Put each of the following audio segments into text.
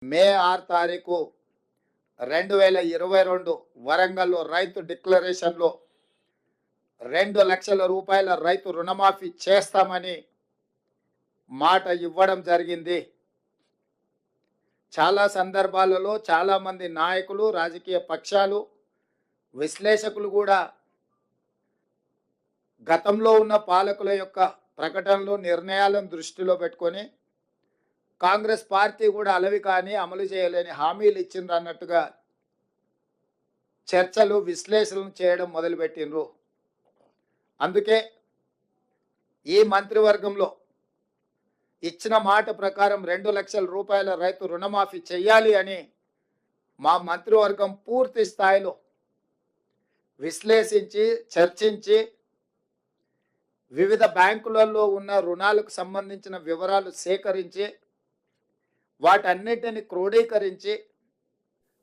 మే 6 తారీఖు 2022 వరంగల్లో రైతు డిక్లరేషన్లో 2 లక్షల రూపాయల రైతు రుణమాఫీ చేస్తామని మాట ఇవ్వడం జరిగింది. చాలా సందర్భాలలో చాలామంది నాయకులు, రాజకీయ పక్షాలు, విశ్లేషకులు కూడా గతంలో ఉన్న పాలకుల యొక్క ప్రకటనలు, నిర్ణయాలను దృష్టిలో పెట్టుకొని కాంగ్రెస్ పార్టీ కూడా అలవి కానీ అమలు చేయలేని హామీలు ఇచ్చిండ్రు అన్నట్టుగా చర్చలు, విశ్లేషణలు చేయడం మొదలుపెట్టిండ్రు. అందుకే ఈ మంత్రివర్గంలో ఇచ్చిన మాట ప్రకారం 2 లక్షల రూపాయల రైతు రుణమాఫీ చేయాలి అని మా మంత్రివర్గం పూర్తి స్థాయిలో విశ్లేషించి, చర్చించి వివిధ బ్యాంకులలో ఉన్న రుణాలకు సంబంధించిన వివరాలు సేకరించి వాటన్నిటిని క్రోడీకరించి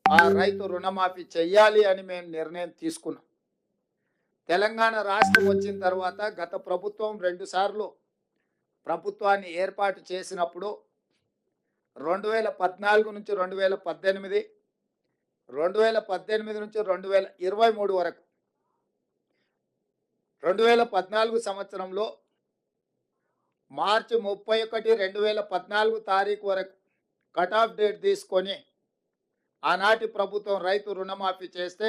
ఆ రైతు రుణమాఫీ చెయ్యాలి అని మేము నిర్ణయం తీసుకున్నాం. తెలంగాణ రాష్ట్రం వచ్చిన తర్వాత గత ప్రభుత్వం 2 సార్లు ప్రభుత్వాన్ని ఏర్పాటు చేసినప్పుడు 2014 నుంచి 2018, 2018 నుంచి 2023 వరకు 2014 సంవత్సరంలో మార్చి 31, 2014 తారీఖు వరకు కట్ ఆఫ్ డేట్ తీసుకొని ఆనాటి ప్రభుత్వం రైతు రుణమాఫీ చేస్తే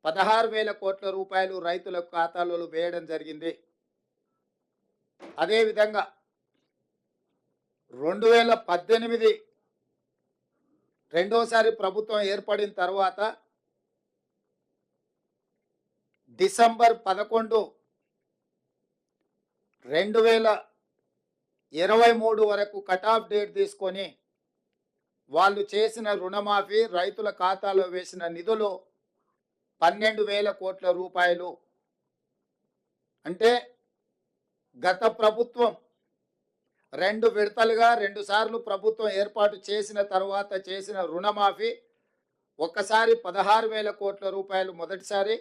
16,000 కోట్ల రూపాయలు రైతుల ఖాతాలలో వేయడం జరిగింది. అదేవిధంగా 2018 రెండోసారి ప్రభుత్వం ఏర్పడిన తర్వాత డిసెంబర్ 11, 2023 వరకు కట్ ఆఫ్ డేట్ తీసుకొని వాళ్ళు చేసిన రుణమాఫీ, రైతుల ఖాతాలో వేసిన నిధులు 12,000 కోట్ల రూపాయలు. అంటే గత ప్రభుత్వం 2 విడతలుగా 2 సార్లు ప్రభుత్వం ఏర్పాటు చేసిన తర్వాత చేసిన రుణమాఫీ ఒక్కసారి 16,000 కోట్ల రూపాయలు మొదటిసారి,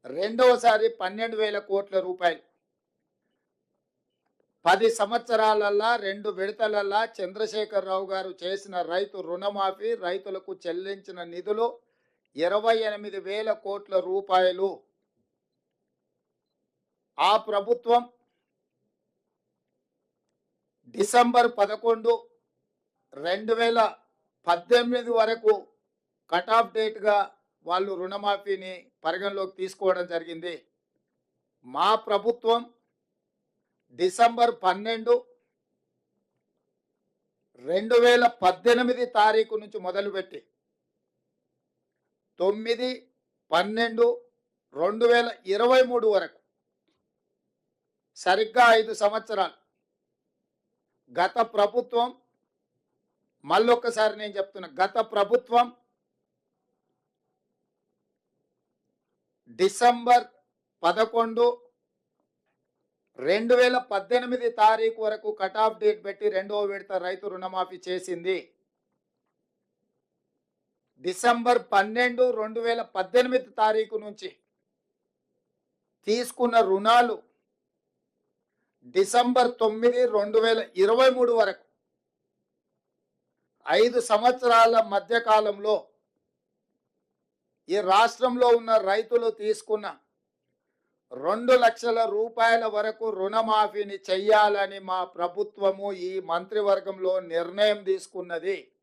రెండవసారి 12,000 కోట్ల రూపాయలు. 10 సంవత్సరాలల్లా 2 విడతలల్లా చంద్రశేఖరరావు గారు చేసిన రైతు రుణమాఫీ, రైతులకు చెల్లించిన నిధులు 28,000 కోట్ల రూపాయలు. ఆ ప్రభుత్వం డిసెంబర్ 11, 2018 వరకు కట్ ఆఫ్ డేట్గా వాళ్ళు రుణమాఫీని పరిగణలోకి తీసుకోవడం జరిగింది. మా ప్రభుత్వం డిసెంబర్ 12, 2018 తారీఖు నుంచి మొదలుపెట్టి 9, 12, 2023 వరకు సరిగ్గా 5 సంవత్సరాలు గత ప్రభుత్వం, మళ్ళొక్కసారి నేను చెప్తున్నా, గత ప్రభుత్వం డిసెంబర్ 11, 2018 తారీఖు వరకు కట్ ఆఫ్ డేట్ పెట్టి 2వ విడత రైతు రుణమాఫీ చేసింది. డిసెంబర్ 12, 2018 తారీఖు నుంచి తీసుకున్న రుణాలు డిసెంబర్ 9, 2023 వరకు 5 సంవత్సరాల మధ్యకాలంలో ఈ రాష్ట్రంలో ఉన్న రైతులు తీసుకున్న 2 లక్షల రూపాయల వరకు రుణమాఫీని చెయ్యాలని మా ప్రభుత్వము ఈ మంత్రివర్గంలో నిర్ణయం తీసుకున్నది.